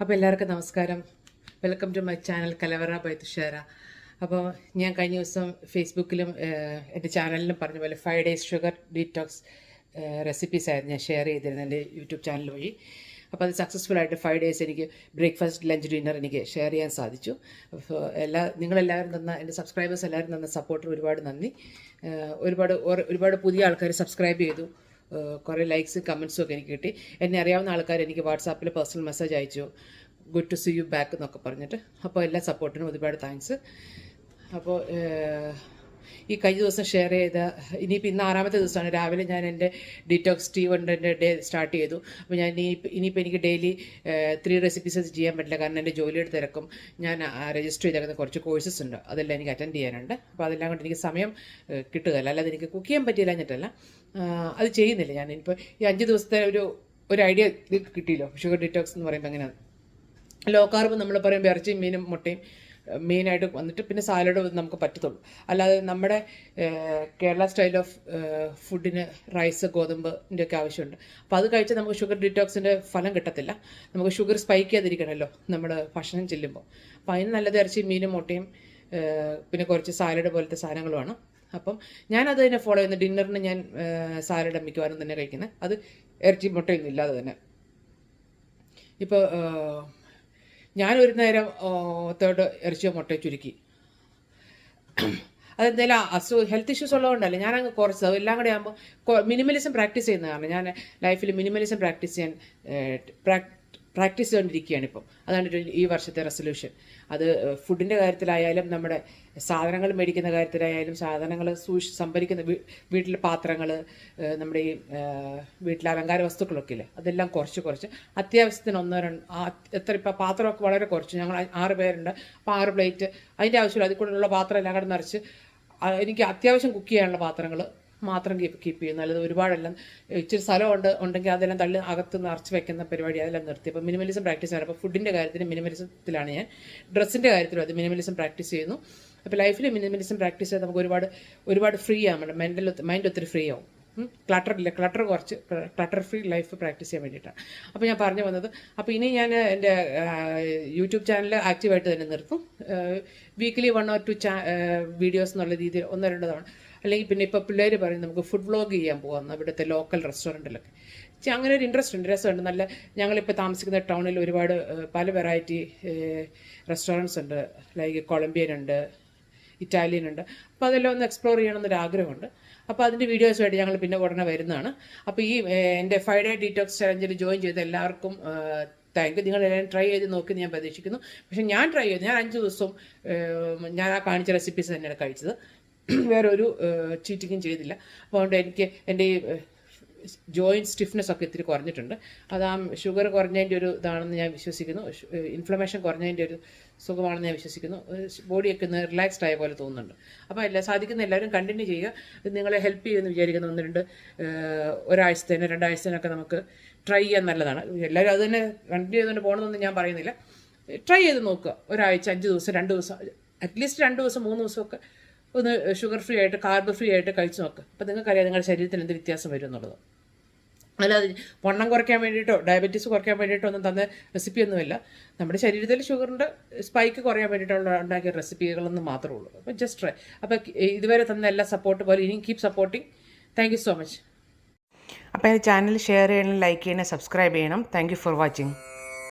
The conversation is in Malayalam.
അപ്പോൾ എല്ലാവർക്കും നമസ്കാരം. വെൽക്കം ടു മൈ ചാനൽ കലവറ ബൈ തുഷാര. അപ്പോൾ ഞാൻ കഴിഞ്ഞ ദിവസം ഫേസ്ബുക്കിലും എൻ്റെ ചാനലിലും പറഞ്ഞ പോലെ 5 days ഷുഗർ ഡീറ്റോക്സ് റെസിപ്പീസ് ആയിരുന്നു ഞാൻ ഷെയർ ചെയ്തിരുന്നത് എൻ്റെ യൂട്യൂബ് ചാനൽ വഴി. അപ്പോൾ അത് സക്സസ്ഫുൾ ആയിട്ട് 5 days എനിക്ക് ബ്രേക്ക്ഫാസ്റ്റ് ലഞ്ച് ഡിന്നർ എനിക്ക് ഷെയർ ചെയ്യാൻ സാധിച്ചു. അപ്പോൾ നിങ്ങളെല്ലാവരും തന്ന എൻ്റെ സബ്സ്ക്രൈബേഴ്സ് എല്ലാവരും തന്ന സപ്പോർട്ടിന് ഒരുപാട് നന്ദി. ഒരുപാട് പുതിയ ആൾക്കാർ സബ്സ്ക്രൈബ് ചെയ്തു. കുറേ ലൈക്സ് കമൻസും ഒക്കെ എനിക്ക് കിട്ടി. എന്നെ അറിയാവുന്ന ആൾക്കാർ എനിക്ക് വാട്സാപ്പിൽ പേഴ്സണൽ മെസ്സേജ് അയച്ചു, good to see you back എന്നൊക്കെ പറഞ്ഞിട്ട്. അപ്പോൾ എല്ലാ സപ്പോർട്ടിനും ഒരുപാട് താങ്ക്സ്. അപ്പോൾ ഈ കഴിഞ്ഞ ദിവസം ഷെയർ ചെയ്ത ഇനിയിപ്പോൾ ഇന്ന് 6ാമത്തെ ദിവസമാണ്. രാവിലെ ഞാൻ എൻ്റെ ഡീറ്റോക്സ് ടീ കൊണ്ട് എൻ്റെ ഡേ സ്റ്റാർട്ട് ചെയ്തു. അപ്പോൾ ഞാൻ ഇനിയിപ്പോൾ എനിക്ക് ഡെയിലി 3 റെസിപ്പീസ് ചെയ്യാൻ പറ്റില്ല, കാരണം എൻ്റെ ജോലിയുടെ തിരക്കും. ഞാൻ രജിസ്റ്റർ ചെയ്തേക്കുന്ന കുറച്ച് കോഴ്സസ് ഉണ്ട്, അതെല്ലാം എനിക്ക് അറ്റൻഡ് ചെയ്യാനുണ്ട്. അപ്പോൾ അതെല്ലാം കൊണ്ട് എനിക്ക് സമയം കിട്ടുകയില്ല. അല്ലാതെ എനിക്ക് കുക്ക് ചെയ്യാൻ പറ്റിയില്ല എന്നിട്ടല്ല, അത് ചെയ്യുന്നില്ല. ഞാൻ ഇപ്പോൾ ഈ 5 ദിവസത്തെ ഒരു ഐഡിയ കിട്ടിയല്ലോ. ഷുഗർ ഡീറ്റോക്സ് എന്ന് പറയുമ്പോൾ എങ്ങനെയാണ് ലോ കാർബ് നമ്മൾ പറയുമ്പോൾ ഇറച്ചിയും മീനും മുട്ടയും മെയിനായിട്ട് വന്നിട്ട് പിന്നെ സാലഡ് നമുക്ക് പറ്റത്തുള്ളൂ. അല്ലാതെ നമ്മുടെ കേരള സ്റ്റൈൽ ഓഫ് ഫുഡിന് റൈസ് ഗോതമ്പിൻ്റെ ഒക്കെ ആവശ്യമുണ്ട്. അപ്പോൾ അത് കഴിച്ചാൽ നമുക്ക് ഷുഗർ ഡീറ്റോക്സിൻ്റെ ഫലം കിട്ടത്തില്ല. നമുക്ക് ഷുഗർ സ്പൈക്ക് ചെയ്യാതിരിക്കണമല്ലോ നമ്മൾ ഭക്ഷണം ചെല്ലുമ്പോൾ. അപ്പോൾ അതിന് നല്ലത് ഇറച്ചി മീനും മുട്ടയും പിന്നെ കുറച്ച് സാലഡ് പോലത്തെ സാധനങ്ങളുമാണ്. അപ്പം ഞാനത് തന്നെ ഫോളോ ചെയ്യുന്നത്. ഡിന്നറിന് ഞാൻ സാലഡ് മിക്കവാറും തന്നെ കഴിക്കുന്നത്, അത് ഇറച്ചി മുട്ടയൊന്നും ഇല്ലാതെ തന്നെ. ഇപ്പോൾ ഞാനൊരു നേരം ഇറച്ചിയോ മുട്ടയോ ചുരുക്കി. അതെന്തെങ്കിലും ഹെൽത്ത് ഇഷ്യൂസ് ഉള്ളതുകൊണ്ടല്ലേ ഞാനങ്ങ് കുറച്ചത്. അതെല്ലാം കൂടെ ആകുമ്പോൾ മിനിമലിസം പ്രാക്ടീസ് ചെയ്യുന്ന കാരണം ഞാൻ ലൈഫിൽ മിനിമലിസം പ്രാക്ടീസ് ചെയ്തുകൊണ്ടിരിക്കുകയാണ് ഇപ്പം. അതാണ് ഈ വർഷത്തെ റെസൊല്യൂഷൻ. അത് ഫുഡിൻ്റെ കാര്യത്തിലായാലും നമ്മുടെ സാധനങ്ങൾ മേടിക്കുന്ന കാര്യത്തിലായാലും സാധനങ്ങൾ സംഭരിക്കുന്ന വീട്ടിലെ പാത്രങ്ങൾ, നമ്മുടെ ഈ വീട്ടിലെ അലങ്കാര വസ്തുക്കളൊക്കെ ഇല്ലേ, അതെല്ലാം കുറച്ച് അത്യാവശ്യത്തിന് 1-2 എത്ര ഇപ്പോൾ പാത്രമൊക്കെ വളരെ കുറച്ച്. ഞങ്ങൾ 6 പേരുണ്ട്. അപ്പോൾ 6 പ്ലേറ്റ് അതിൻ്റെ ആവശ്യമില്ല. അതിൽ കൂടുതലുള്ള പാത്രം എല്ലാം കൂടെ നിറച്ച് എനിക്ക് അത്യാവശ്യം കുക്ക് ചെയ്യാനുള്ള പാത്രങ്ങൾ മാത്രം കീപ്പ് ചെയ്യും. നല്ലത് ഒരുപാടെല്ലാം ഇച്ചിരി സ്ഥലം ഉണ്ടെങ്കിൽ അതെല്ലാം തള്ളി അകത്ത് നിറച്ച് വെക്കുന്ന പരിപാടി അതെല്ലാം നിർത്തി. അപ്പോൾ മിനിമലിസം പ്രാക്ടീസ് ചെയ്യാറ്. അപ്പോൾ ഫുഡിൻ്റെ കാര്യത്തിന് മിനിമലിസത്തിലാണ് ഞാൻ. ഡ്രസ്സിൻ്റെ കാര്യത്തിലും അത് മിനിമലിസം പ്രാക്ടീസ് ചെയ്യുന്നു. അപ്പോൾ ലൈഫിൽ മിനിമലിസം പ്രാക്ടീസ് ചെയ്ത് നമുക്ക് ഒരുപാട് ഫ്രീ ആവും. മൈൻഡ് ഒത്തിരി ഫ്രീ ആവും. ക്ലട്ടർ ഫ്രീ ലൈഫ് പ്രാക്ടീസ് ചെയ്യാൻ വേണ്ടിയിട്ടാണ്. അപ്പോൾ ഞാൻ പറഞ്ഞു വന്നത്. അപ്പോൾ ഇനി ഞാൻ എൻ്റെ യൂട്യൂബ് ചാനൽ ആക്റ്റീവായിട്ട് തന്നെ നിർത്തും. വീക്കിലി 1 or 2 വീഡിയോസ് എന്നുള്ള രീതിയിൽ 1-2 തവണ. അല്ലെങ്കിൽ പിന്നെ ഇപ്പോൾ പിള്ളേർ പറയും നമുക്ക് ഫുഡ് വ്ളോഗ് ചെയ്യാൻ പോകാം ഇവിടുത്തെ ലോക്കൽ റെസ്റ്റോറൻറ്റിലൊക്കെ. അങ്ങനെ ഒരു രസമുണ്ട്. നല്ല ഞങ്ങളിപ്പോൾ താമസിക്കുന്ന ടൗണിൽ പല വെറൈറ്റി റെസ്റ്റോറൻറ്റ്സ് ഉണ്ട്. ലൈക്ക് കൊളംബിയൻ ഉണ്ട്, ഇറ്റാലിയൻ ഉണ്ട്. അപ്പോൾ അതെല്ലാം ഒന്ന് എക്സ്പ്ലോർ ചെയ്യണമെന്നൊരു ആഗ്രഹമുണ്ട്. അപ്പോൾ അതിൻ്റെ വീഡിയോസുമായിട്ട് ഞങ്ങൾ പിന്നെ ഉടനെ വരുന്നതാണ്. അപ്പോൾ ഈ എൻ്റെ 5 day ഡീറ്റോക്സ് ചലഞ്ചിൽ ജോയിൻ ചെയ്ത എല്ലാവർക്കും താങ്ക് യു. നിങ്ങളെല്ലാം ട്രൈ ചെയ്ത് നോക്കി ഞാൻ പ്രതീക്ഷിക്കുന്നു. പക്ഷേ ഞാൻ ട്രൈ ചെയ്തു. ഞാൻ 5 ദിവസവും ഞാൻ ആ കാണിച്ച റെസിപ്പീസ് തന്നെയാണ് കഴിച്ചത്. വേറെ ഒരു ചീറ്റിങ്ങും ചെയ്തില്ല. അപ്പോൾ അതുകൊണ്ട് എനിക്ക് എൻ്റെ ഈ ജോയിൻറ്റ് സ്റ്റിഫ്നെസ് ഒക്കെ ഇത്തിരി കുറഞ്ഞിട്ടുണ്ട്. അത് ആ ഷുഗർ കുറഞ്ഞതിൻ്റെ ഒരു ഇതാണെന്ന് ഞാൻ വിശ്വസിക്കുന്നു. ഇൻഫ്ലമേഷൻ കുറഞ്ഞതിൻ്റെ ഒരു സുഖമാണെന്ന് ഞാൻ വിശ്വസിക്കുന്നു. ബോഡിയൊക്കെ ഒന്ന് റിലാക്സ്ഡ് ആയ പോലെ തോന്നുന്നുണ്ട്. അപ്പോൾ സാധിക്കുന്ന എല്ലാവരും കണ്ടിന്യൂ ചെയ്യുക. ഇത് നിങ്ങളെ ഹെൽപ്പ് ചെയ്യുമെന്ന് വിചാരിക്കുന്നു. 1-2 ഒരാഴ്ചത്തേനോ 2 ആഴ്ചത്തേനൊക്കെ നമുക്ക് ട്രൈ ചെയ്യാൻ നല്ലതാണ്. എല്ലാവരും അത് തന്നെ കണ്ടിന്യൂ ചെയ്തുകൊണ്ട് പോകണമെന്നൊന്നും ഞാൻ പറയുന്നില്ല. ട്രൈ ചെയ്ത് നോക്കുക. ഒരാഴ്ച 5 ദിവസം 2 ദിവസം അറ്റ്ലീസ്റ്റ് 2 ദിവസം 3 ദിവസമൊക്കെ ഒന്ന് ഷുഗർ ഫ്രീ ആയിട്ട് കാർബ് ഫ്രീ ആയിട്ട് കഴിച്ച് നോക്കുക. അപ്പോൾ നിങ്ങൾക്കറിയാം നിങ്ങളുടെ ശരീരത്തിന് എന്ത് വ്യത്യാസം വരും എന്നുള്ളത്. അല്ലാതെ വണ്ണം കുറയ്ക്കാൻ വേണ്ടിയിട്ടോ ഡയബറ്റീസ് കുറയ്ക്കാൻ വേണ്ടിയിട്ടോ ഒന്നും തന്ന റെസിപ്പിയൊന്നുമില്ല. നമ്മുടെ ശരീരത്തിൽ ഷുഗറിൻ്റെ സ്പൈക്ക് കുറയാൻ വേണ്ടിയിട്ടുള്ള ഉണ്ടാക്കിയ റെസിപ്പികളൊന്നും മാത്രമേ ഉള്ളൂ. അപ്പോൾ ജസ്റ്റ് ട്രൈ. അപ്പോൾ ഇതുവരെ തന്ന എല്ലാ സപ്പോർട്ട് പോലെ ഇനിയും keep supporting. Thank you so much. അപ്പോൾ എൻ്റെ ചാനൽ ഷെയർ ചെയ്യണം, ലൈക്ക് ചെയ്യണം, സബ്സ്ക്രൈബ് ചെയ്യണം. Thank you for watching.